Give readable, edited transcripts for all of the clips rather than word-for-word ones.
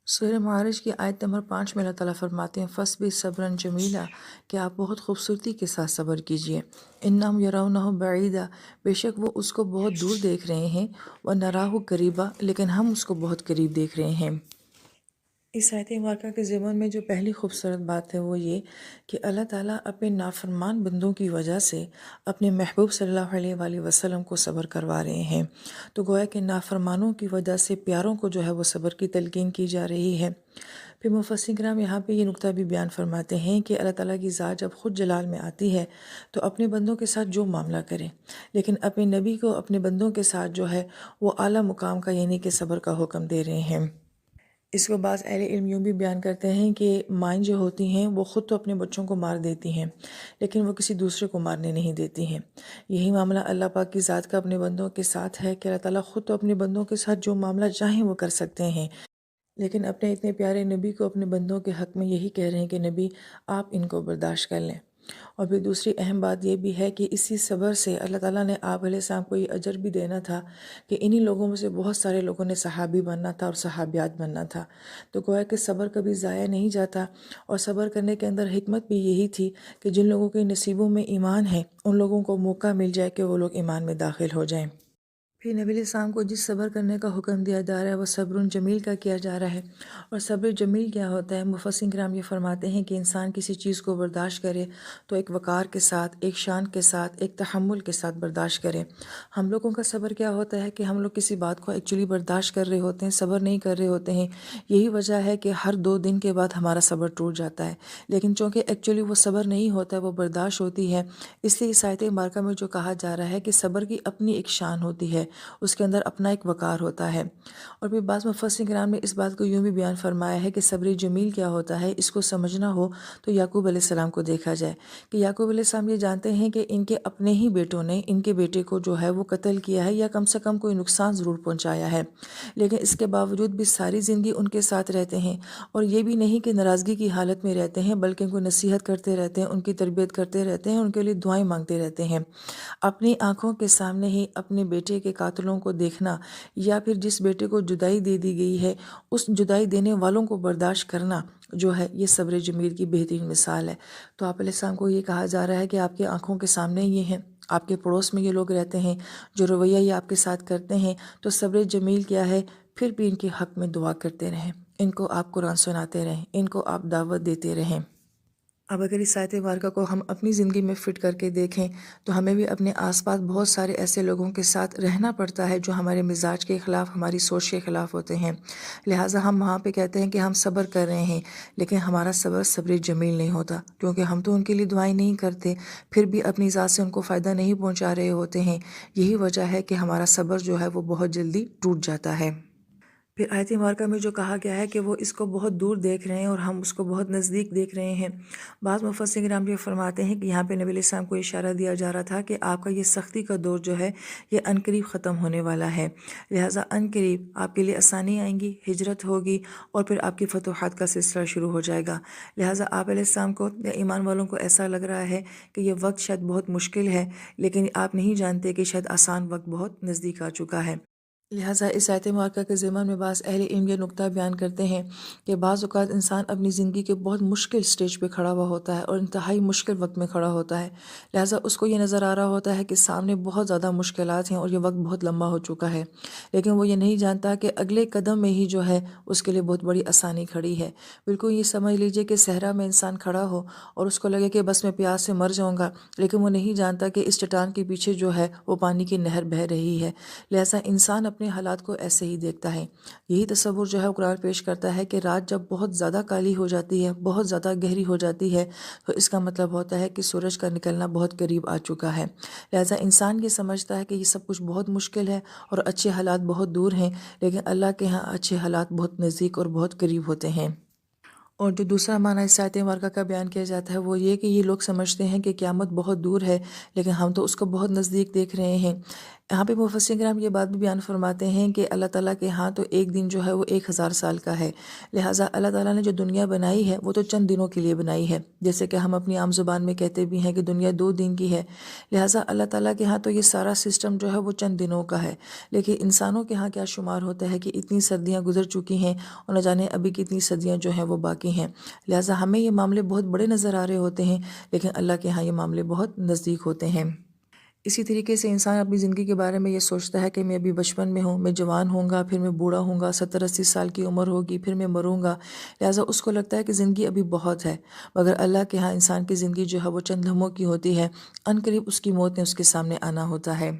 سورہ معارج کی آیت نمبر 5 میں اللہ تعالیٰ فرماتے ہیں فَاصْبِرْ صَبْرًا جَمِيلًا کہ آپ بہت خوبصورتی کے ساتھ صبر کیجئے۔ اِنَّهُمْ يَرَوْنَهُ بَعِيدًا بے شک وہ اس کو بہت دور دیکھ رہے ہیں، وَنَرَاهُ قَرِيبًا لیکن ہم اس کو بہت قریب دیکھ رہے ہیں۔ اس آیت مبارکہ کے ضمن میں جو پہلی خوبصورت بات ہے وہ یہ کہ اللہ تعالیٰ اپنے نافرمان بندوں کی وجہ سے اپنے محبوب صلی اللہ علیہ وآلہ وسلم کو صبر کروا رہے ہیں۔ تو گویا کہ نافرمانوں کی وجہ سے پیاروں کو جو ہے وہ صبر کی تلقین کی جا رہی ہے۔ پھر مفسرین کرام یہاں پہ یہ نقطہ بھی بیان فرماتے ہیں کہ اللہ تعالیٰ کی ذات جب خود جلال میں آتی ہے تو اپنے بندوں کے ساتھ جو معاملہ کرے، لیکن اپنے نبی کو اپنے بندوں کے ساتھ جو ہے وہ اعلیٰ مقام کا یعنی کہ صبر کا حکم دے رہے ہیں۔ اس کو بعض اہل علم یوں بھی بیان کرتے ہیں کہ مائیں جو ہوتی ہیں وہ خود تو اپنے بچوں کو مار دیتی ہیں لیکن وہ کسی دوسرے کو مارنے نہیں دیتی ہیں۔ یہی معاملہ اللہ پاک کی ذات کا اپنے بندوں کے ساتھ ہے کہ اللہ تعالیٰ خود تو اپنے بندوں کے ساتھ جو معاملہ چاہیں وہ کر سکتے ہیں، لیکن اپنے اتنے پیارے نبی کو اپنے بندوں کے حق میں یہی کہہ رہے ہیں کہ نبی آپ ان کو برداشت کر لیں۔ اور پھر دوسری اہم بات یہ بھی ہے کہ اسی صبر سے اللہ تعالیٰ نے آپ علیہ السلام کو یہ اجر بھی دینا تھا کہ انہی لوگوں میں سے بہت سارے لوگوں نے صحابی بننا تھا اور صحابیات بننا تھا۔ تو گویا کہ صبر کبھی ضائع نہیں جاتا، اور صبر کرنے کے اندر حکمت بھی یہی تھی کہ جن لوگوں کے نصیبوں میں ایمان ہے ان لوگوں کو موقع مل جائے کہ وہ لوگ ایمان میں داخل ہو جائیں۔ پھر نبی علیہ السلام کو جس صبر کرنے کا حکم دیا جا رہا ہے وہ صبر جمیل کا کیا جا رہا ہے۔ اور صبر جمیل کیا ہوتا ہے؟ مفسرین کرام یہ فرماتے ہیں کہ انسان کسی چیز کو برداشت کرے تو ایک وقار کے ساتھ، ایک شان کے ساتھ، ایک تحمل کے ساتھ برداشت کرے۔ ہم لوگوں کا صبر کیا ہوتا ہے کہ ہم لوگ کسی بات کو ایکچولی برداشت کر رہے ہوتے ہیں، صبر نہیں کر رہے ہوتے ہیں۔ یہی وجہ ہے کہ ہر 2 دن کے بعد ہمارا صبر ٹوٹ جاتا ہے، لیکن چونکہ ایکچولی وہ صبر نہیں ہوتا ہے، وہ برداشت ہوتی ہے، اس لیے اس آیت مبارکہ میں جو کہا جا رہا ہے کہ صبر کی اپنی ایک شان ہوتی ہے، اس کے اندر اپنا ایک وقار ہوتا ہے۔ اور پھر بعض مفسرین کرام نے اس بات کو یوں بھی بیان فرمایا ہے کہ صبر جمیل کیا ہوتا ہے، اس کو سمجھنا ہو تو یعقوب علیہ السلام کو دیکھا جائے کہ یعقوب علیہ السلام یہ جانتے ہیں کہ ان کے اپنے ہی بیٹوں نے ان کے بیٹے کو جو ہے وہ قتل کیا ہے یا کم سے کم کوئی نقصان ضرور پہنچایا ہے، لیکن اس کے باوجود بھی ساری زندگی ان کے ساتھ رہتے ہیں، اور یہ بھی نہیں کہ ناراضگی کی حالت میں رہتے ہیں بلکہ ان کو نصیحت کرتے رہتے ہیں، ان کی تربیت کرتے رہتے ہیں، ان کے لیے دعائیں مانگتے رہتے ہیں۔ اپنی آنکھوں کے سامنے ہی اپنے بیٹے کے قاتلوں کو دیکھنا، یا پھر جس بیٹے کو جدائی دے دی گئی ہے اس جدائی دینے والوں کو برداشت کرنا جو ہے یہ صبر جمیل کی بہترین مثال ہے۔ تو آپ علیہ السلام کو یہ کہا جا رہا ہے کہ آپ کے آنکھوں کے سامنے یہ ہیں، آپ کے پڑوس میں یہ لوگ رہتے ہیں، جو رویہ یہ آپ کے ساتھ کرتے ہیں، تو صبر جمیل کیا ہے؟ پھر بھی ان کے حق میں دعا کرتے رہیں، ان کو آپ قرآن سناتے رہیں، ان کو آپ دعوت دیتے رہیں۔ اب اگر اس آیت مبارکہ کو ہم اپنی زندگی میں فٹ کر کے دیکھیں تو ہمیں بھی اپنے آس پاس بہت سارے ایسے لوگوں کے ساتھ رہنا پڑتا ہے جو ہمارے مزاج کے خلاف، ہماری سوچ کے خلاف ہوتے ہیں، لہٰذا ہم وہاں پہ کہتے ہیں کہ ہم صبر کر رہے ہیں، لیکن ہمارا صبر صبر جمیل نہیں ہوتا، کیونکہ ہم تو ان کے لیے دعائیں نہیں کرتے، پھر بھی اپنی ذات سے ان کو فائدہ نہیں پہنچا رہے ہوتے ہیں۔ یہی وجہ ہے کہ ہمارا صبر جو ہے وہ بہت جلدی ٹوٹ جاتا ہے۔ پھر آیت مبارکہ میں جو کہا گیا ہے کہ وہ اس کو بہت دور دیکھ رہے ہیں اور ہم اس کو بہت نزدیک دیکھ رہے ہیں، بعض مفسرین کرام یہ فرماتے ہیں کہ یہاں پہ نبی علیہ السلام کو اشارہ دیا جا رہا تھا کہ آپ کا یہ سختی کا دور جو ہے یہ عنقریب ختم ہونے والا ہے، لہٰذا عنقریب آپ کے لیے آسانی آئیں گی، ہجرت ہوگی، اور پھر آپ کی فتوحات کا سلسلہ شروع ہو جائے گا۔ لہٰذا آپ علیہ السلام کو یا ایمان والوں کو ایسا لگ رہا ہے کہ یہ وقت شاید بہت مشکل ہے، لیکن آپ نہیں جانتے کہ شاید آسان وقت بہت نزدیک آ چکا ہے۔ لہٰذا اس آیت مبارکہ کے ضمن میں بعض اہل علم یہ نقطہ بیان کرتے ہیں کہ بعض اوقات انسان اپنی زندگی کے بہت مشکل سٹیج پہ کھڑا ہوا ہوتا ہے اور انتہائی مشکل وقت میں کھڑا ہوتا ہے، لہٰذا اس کو یہ نظر آ رہا ہوتا ہے کہ سامنے بہت زیادہ مشکلات ہیں اور یہ وقت بہت لمبا ہو چکا ہے، لیکن وہ یہ نہیں جانتا کہ اگلے قدم میں ہی جو ہے اس کے لیے بہت بڑی آسانی کھڑی ہے۔ بالکل یہ سمجھ لیجئے کہ صحرا میں انسان کھڑا ہو اور اس کو لگے کہ بس میں پیاس سے مر جاؤں گا، لیکن وہ نہیں جانتا کہ اس چٹان کے پیچھے جو ہے وہ پانی کی نہر بہہ رہی ہے۔ لہٰذا انسان اپنے حالات کو ایسے ہی دیکھتا ہے۔ یہی تصور جو ہے قرآن پیش کرتا ہے کہ رات جب بہت زیادہ کالی ہو جاتی ہے، بہت زیادہ گہری ہو جاتی ہے، تو اس کا مطلب ہوتا ہے کہ سورج کا نکلنا بہت قریب آ چکا ہے۔ لہٰذا انسان یہ سمجھتا ہے کہ یہ سب کچھ بہت مشکل ہے اور اچھے حالات بہت دور ہیں، لیکن اللہ کے ہاں اچھے حالات بہت نزدیک اور بہت قریب ہوتے ہیں۔ اور جو دوسرا معنی اس آیت مبارکہ کا بیان کیا جاتا ہے وہ یہ کہ یہ لوگ سمجھتے ہیں کہ قیامت بہت دور ہے، لیکن ہم تو اس کو بہت نزدیک دیکھ رہے ہیں۔ یہاں پہ مفسرین کرام یہ بات بھی بیان فرماتے ہیں کہ اللہ تعالیٰ کے ہاں تو ایک دن جو ہے وہ 1000 سال کا ہے، لہٰذا اللہ تعالیٰ نے جو دنیا بنائی ہے وہ تو چند دنوں کے لیے بنائی ہے، جیسے کہ ہم اپنی عام زبان میں کہتے بھی ہیں کہ دنیا 2 دن کی ہے، لہٰذا اللہ تعالیٰ کے ہاں تو یہ سارا سسٹم جو ہے وہ چند دنوں کا ہے، لیکن انسانوں کے ہاں کیا شمار ہوتا ہے کہ اتنی سردیاں گزر چکی ہیں اور نہ جانے ابھی کتنی صدیاں جو ہیں وہ باقی ہیں، لہٰذا ہمیں یہ معاملے بہت بڑے نظر آ رہے ہوتے ہیں، لیکن اللہ کے ہاں یہ معاملے بہت نزدیک ہوتے ہیں۔ اسی طریقے سے انسان اپنی زندگی کے بارے میں یہ سوچتا ہے کہ میں ابھی بچپن میں ہوں، میں جوان ہوں گا، پھر میں بوڑھا ہوں گا، 70-80 سال کی عمر ہوگی، پھر میں مروں گا، لہٰذا اس کو لگتا ہے کہ زندگی ابھی بہت ہے، مگر اللہ کے ہاں انسان کی زندگی جو ہے وہ چند لمحوں کی ہوتی ہے، عنقریب اس کی موت نے اس کے سامنے آنا ہوتا ہے۔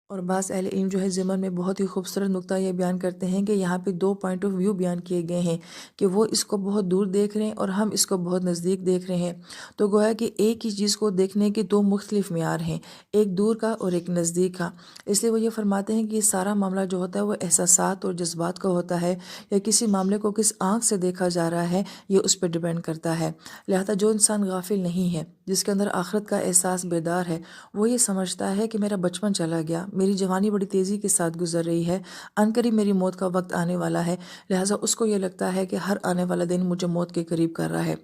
اور بعض اہل علم جو ہے ضمن میں بہت ہی خوبصورت نقطہ یہ بیان کرتے ہیں کہ یہاں پہ 2 پوائنٹ آف ویو بیان کیے گئے ہیں کہ وہ اس کو بہت دور دیکھ رہے ہیں اور ہم اس کو بہت نزدیک دیکھ رہے ہیں، تو گویا کہ ایک ہی چیز کو دیکھنے کے 2 مختلف معیار ہیں، ایک دور کا اور ایک نزدیک کا، اس لیے وہ یہ فرماتے ہیں کہ یہ سارا معاملہ جو ہوتا ہے وہ احساسات اور جذبات کا ہوتا ہے، یا کسی معاملے کو کس آنکھ سے دیکھا جا رہا ہے یہ اس پہ ڈیپینڈ کرتا ہے، لہذا جو انسان غافل نہیں ہے، جس کے اندر آخرت کا احساس بیدار ہے، وہ یہ سمجھتا ہے کہ میرا بچپن چلا گیا، میری جوانی بڑی تیزی کے ساتھ گزر رہی ہے، عنقریب میری موت کا وقت آنے والا ہے، لہٰذا اس کو یہ لگتا ہے کہ ہر آنے والا دن مجھے موت کے قریب کر رہا ہے،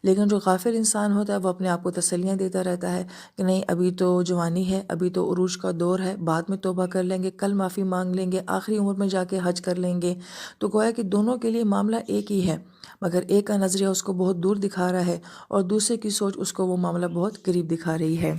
لیکن جو غافل انسان ہوتا ہے وہ اپنے آپ کو تسلیاں دیتا رہتا ہے کہ نہیں، ابھی تو جوانی ہے، ابھی تو عروج کا دور ہے، بعد میں توبہ کر لیں گے، کل معافی مانگ لیں گے، آخری عمر میں جا کے حج کر لیں گے، تو گویا کہ دونوں کے لیے معاملہ ایک ہی ہے، مگر ایک کا نظریہ اس کو بہت دور دکھا رہا ہے اور دوسرے کی سوچ اس کو وہ معاملہ بہت قریب دکھا رہی ہے۔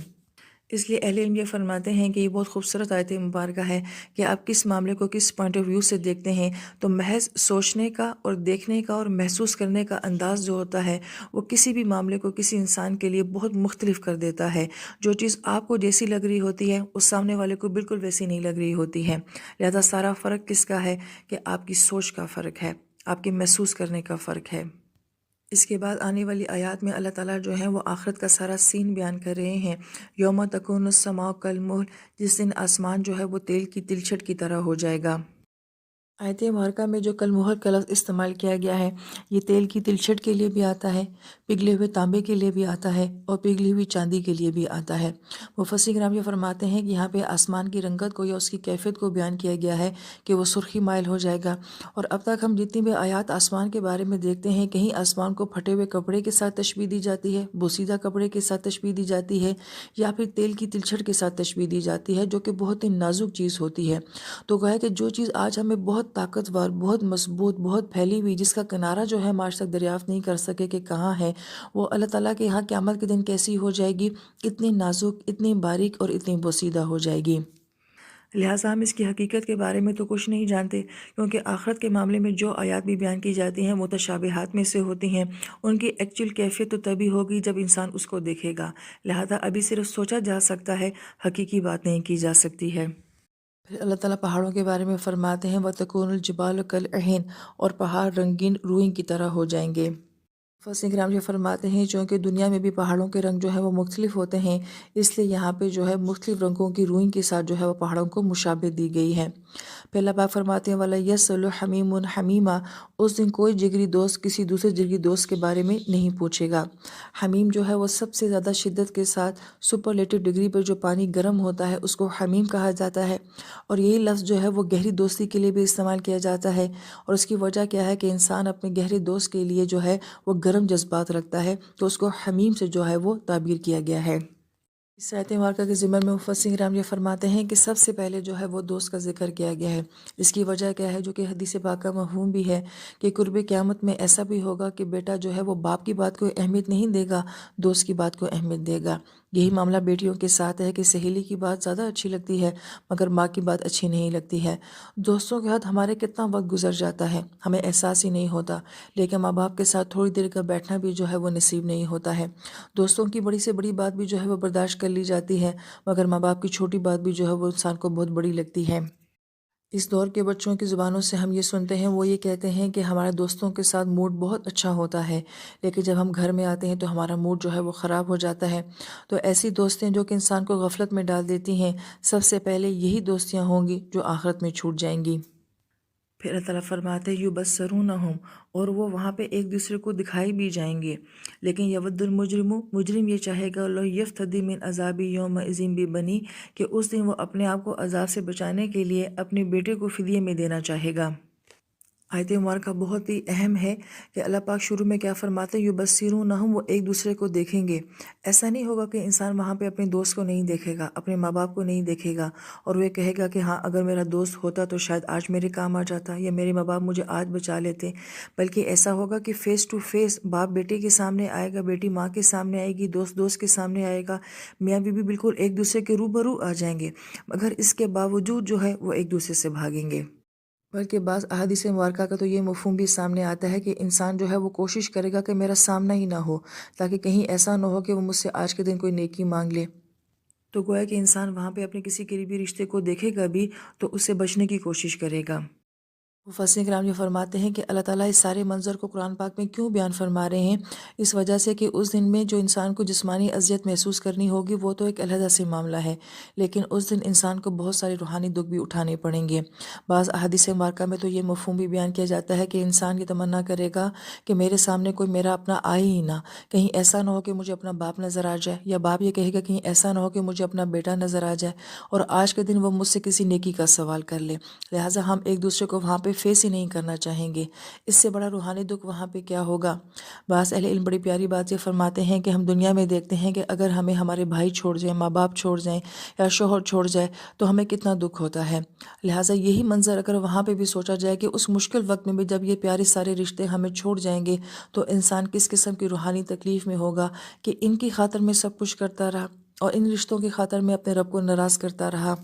اس لیے اہل علم یہ فرماتے ہیں کہ یہ بہت خوبصورت آیت مبارکہ ہے کہ آپ کس معاملے کو کس پوائنٹ آف ویو سے دیکھتے ہیں، تو محض سوچنے کا اور دیکھنے کا اور محسوس کرنے کا انداز جو ہوتا ہے وہ کسی بھی معاملے کو کسی انسان کے لیے بہت مختلف کر دیتا ہے، جو چیز آپ کو جیسی لگ رہی ہوتی ہے اس سامنے والے کو بالکل ویسی نہیں لگ رہی ہوتی ہے، لہذا سارا فرق کس کا ہے کہ آپ کی سوچ کا فرق ہے، آپ کے محسوس کرنے کا فرق ہے۔ اس کے بعد آنے والی آیات میں اللہ تعالیٰ جو ہے وہ آخرت کا سارا سین بیان کر رہے ہیں، یوم تکون السماء کالمہل، جس دن آسمان جو ہے وہ تیل کی تلچھٹ کی طرح ہو جائے گا۔ آیت مبارکہ میں جو کلمہر کا لفظ استعمال کیا گیا ہے یہ تیل کی تلچھٹ کے لیے بھی آتا ہے، پگھلے ہوئے تانبے کے لیے بھی آتا ہے اور پگھلی ہوئی چاندی کے لیے بھی آتا ہے۔ مفسرین کرام یہ فرماتے ہیں کہ یہاں پہ آسمان کی رنگت کو یا اس کی کیفیت کو بیان کیا گیا ہے کہ وہ سرخی مائل ہو جائے گا، اور اب تک ہم جتنی بھی آیات آسمان کے بارے میں دیکھتے ہیں، کہیں آسمان کو پھٹے ہوئے کپڑے کے ساتھ تشبیہ دی جاتی ہے، بوسیدہ کپڑے کے ساتھ تشبیہ دی جاتی ہے، یا پھر تیل کی تلچھٹ کے ساتھ تشبیہ دی جاتی ہے، جو کہ بہت ہی نازک چیز ہوتی ہے، تو گویا کہ جو چیز آج ہمیں بہت طاقتور، بہت مضبوط، بہت پھیلی ہوئی، جس کا کنارہ جو ہے ہم آج تک دریافت نہیں کر سکے کہ کہاں ہے، وہ اللہ تعالیٰ کے یہاں قیامت کے دن کیسی ہو جائے گی، اتنی نازک، اتنی باریک اور اتنی بوسیدہ ہو جائے گی۔ لہٰذا ہم اس کی حقیقت کے بارے میں تو کچھ نہیں جانتے، کیونکہ آخرت کے معاملے میں جو آیات بھی بیان کی جاتی ہیں متشابہات میں سے ہوتی ہیں، ان کی ایکچوئل کیفیت تو تبھی ہوگی جب انسان اس کو دیکھے گا، لہٰذا ابھی صرف سوچا جا سکتا ہے، حقیقی بات نہیں کی جا سکتی ہے۔ پھر اللہ تعالیٰ پہاڑوں کے بارے میں فرماتے ہیں وَتَكُونُ الْجِبَالُ كَالْعِهْنِ، اور پہاڑ رنگین روئیں کی طرح ہو جائیں گے۔ مفسرین کرام یہ فرماتے ہیں چونکہ دنیا میں بھی پہاڑوں کے رنگ جو ہے وہ مختلف ہوتے ہیں، اس لیے یہاں پہ جو ہے مختلف رنگوں کی روئیں کے ساتھ جو ہے وہ پہاڑوں کو مشابہ دی گئی ہے۔ پھر اللہ پاک فرماتے ہیں وَلَا يَسْأَلُ حَمِيمٌ حَمِيمًا، اس دن کوئی جگری دوست کسی دوسرے جگری دوست کے بارے میں نہیں پوچھے گا۔ حمیم جو ہے وہ سب سے زیادہ شدت کے ساتھ سپرلیٹو ڈگری پر جو پانی گرم ہوتا ہے اس کو حمیم کہا جاتا ہے، اور یہی لفظ جو ہے وہ گہری دوستی کے لیے بھی استعمال کیا جاتا ہے، اور اس کی وجہ کیا ہے کہ انسان اپنے گہرے دوست کے لیے جو ہے وہ گرم جذبات رکھتا ہے، تو اس کو حمیم سے جو ہے وہ تعبیر کیا گیا ہے۔ اس آیت مبارکہ کے ضمن میں مفسرین کرام یہ فرماتے ہیں کہ سب سے پہلے جو ہے وہ دوست کا ذکر کیا گیا ہے، اس کی وجہ کیا ہے جو کہ حدیث پاکہ مفہوم بھی ہے کہ قرب قیامت میں ایسا بھی ہوگا کہ بیٹا جو ہے وہ باپ کی بات کو اہمیت نہیں دے گا، دوست کی بات کو اہمیت دے گا۔ یہی معاملہ بیٹیوں کے ساتھ ہے کہ سہیلی کی بات زیادہ اچھی لگتی ہے مگر ماں کی بات اچھی نہیں لگتی ہے۔ دوستوں کے ساتھ ہمارے کتنا وقت گزر جاتا ہے ہمیں احساس ہی نہیں ہوتا، لیکن ماں باپ کے ساتھ تھوڑی دیر کا بیٹھنا بھی جو ہے وہ نصیب نہیں ہوتا ہے۔ دوستوں کی بڑی سے بڑی بات بھی جو ہے وہ برداشت کر لی جاتی ہے، مگر ماں باپ کی چھوٹی بات بھی جو ہے وہ انسان کو بہت بڑی لگتی ہے۔ اس دور کے بچوں کی زبانوں سے ہم یہ سنتے ہیں، وہ یہ کہتے ہیں کہ ہمارے دوستوں کے ساتھ موڈ بہت اچھا ہوتا ہے، لیکن جب ہم گھر میں آتے ہیں تو ہمارا موڈ جو ہے وہ خراب ہو جاتا ہے۔ تو ایسی دوستیں جو کہ انسان کو غفلت میں ڈال دیتی ہیں، سب سے پہلے یہی دوستیاں ہوں گی جو آخرت میں چھوٹ جائیں گی۔ پھر اللہ تعالیٰ فرماتے ہیں یبصرونہم، اور وہ وہاں پہ ایک دوسرے کو دکھائی بھی جائیں گے، لیکن یود المجرم، مجرم یہ چاہے گا لو یفتدی من عذاب یومئذ ببنی، کہ اس دن وہ اپنے آپ کو عذاب سے بچانے کے لیے اپنے بیٹے کو فدیے میں دینا چاہے گا۔ آیت مبارکہ بہت ہی اہم ہے کہ اللہ پاک شروع میں کیا فرماتے ہیں یبصرونہم، وہ ایک دوسرے کو دیکھیں گے۔ ایسا نہیں ہوگا کہ انسان وہاں پہ اپنے دوست کو نہیں دیکھے گا، اپنے ماں باپ کو نہیں دیکھے گا، اور وہ کہے گا کہ ہاں اگر میرا دوست ہوتا تو شاید آج میرے کام آ جاتا، یا میرے ماں باپ مجھے آج بچا لیتے۔ بلکہ ایسا ہوگا کہ فیس ٹو فیس باپ بیٹے کے سامنے آئے گا، بیٹی ماں کے سامنے آئے گی، دوست دوست کے سامنے آئے گا، میاں بیوی بالکل ایک دوسرے کے روبرو آ جائیں گے، مگر اس کے باوجود جو ہے وہ ایک دوسرے سے بھاگیں گے۔ بلکہ بعض احادیث مبارکہ کا تو یہ مفہوم بھی سامنے آتا ہے کہ انسان جو ہے وہ کوشش کرے گا کہ میرا سامنا ہی نہ ہو، تاکہ کہیں ایسا نہ ہو کہ وہ مجھ سے آج کے دن کوئی نیکی مانگ لے۔ تو گویا کہ انسان وہاں پہ اپنے کسی قریبی رشتے کو دیکھے گا بھی تو اس سے بچنے کی کوشش کرے گا۔ مفسرین کرام یہ فرماتے ہیں کہ اللہ تعالیٰ اس سارے منظر کو قرآن پاک میں کیوں بیان فرما رہے ہیں؟ اس وجہ سے کہ اس دن میں جو انسان کو جسمانی اذیت محسوس کرنی ہوگی وہ تو ایک علیحدہ سے معاملہ ہے، لیکن اس دن انسان کو بہت سارے روحانی دکھ بھی اٹھانے پڑیں گے۔ بعض احادیث مبارکہ میں تو یہ مفہوم بھی بیان کیا جاتا ہے کہ انسان یہ تمنا کرے گا کہ میرے سامنے کوئی میرا اپنا آئے ہی نہ، کہیں ایسا نہ ہو کہ مجھے اپنا باپ نظر آ جائے، یا باپ یہ کہے گا کہیں ایسا نہ ہو کہ مجھے اپنا بیٹا نظر آ جائے اور آج کے دن وہ مجھ سے کسی نیکی کا سوال کر لے، لہٰذا ہم ایک دوسرے کو وہاں پہ فیس ہی نہیں کرنا چاہیں گے۔ اس سے بڑا روحانی دکھ وہاں پہ کیا ہوگا؟ بعض اہل علم بڑی پیاری بات یہ فرماتے ہیں کہ ہم دنیا میں دیکھتے ہیں کہ اگر ہمیں ہمارے بھائی چھوڑ جائیں، ماں باپ چھوڑ جائیں، یا شوہر چھوڑ جائے تو ہمیں کتنا دکھ ہوتا ہے۔ لہٰذا یہی منظر اگر وہاں پہ بھی سوچا جائے کہ اس مشکل وقت میں بھی جب یہ پیارے سارے رشتے ہمیں چھوڑ جائیں گے تو انسان کس قسم کی روحانی تکلیف میں ہوگا کہ ان کی خاطر میں سب کچھ کرتا رہا اور ان رشتوں کی خاطر میں اپنے رب کو ناراض کرتا رہا۔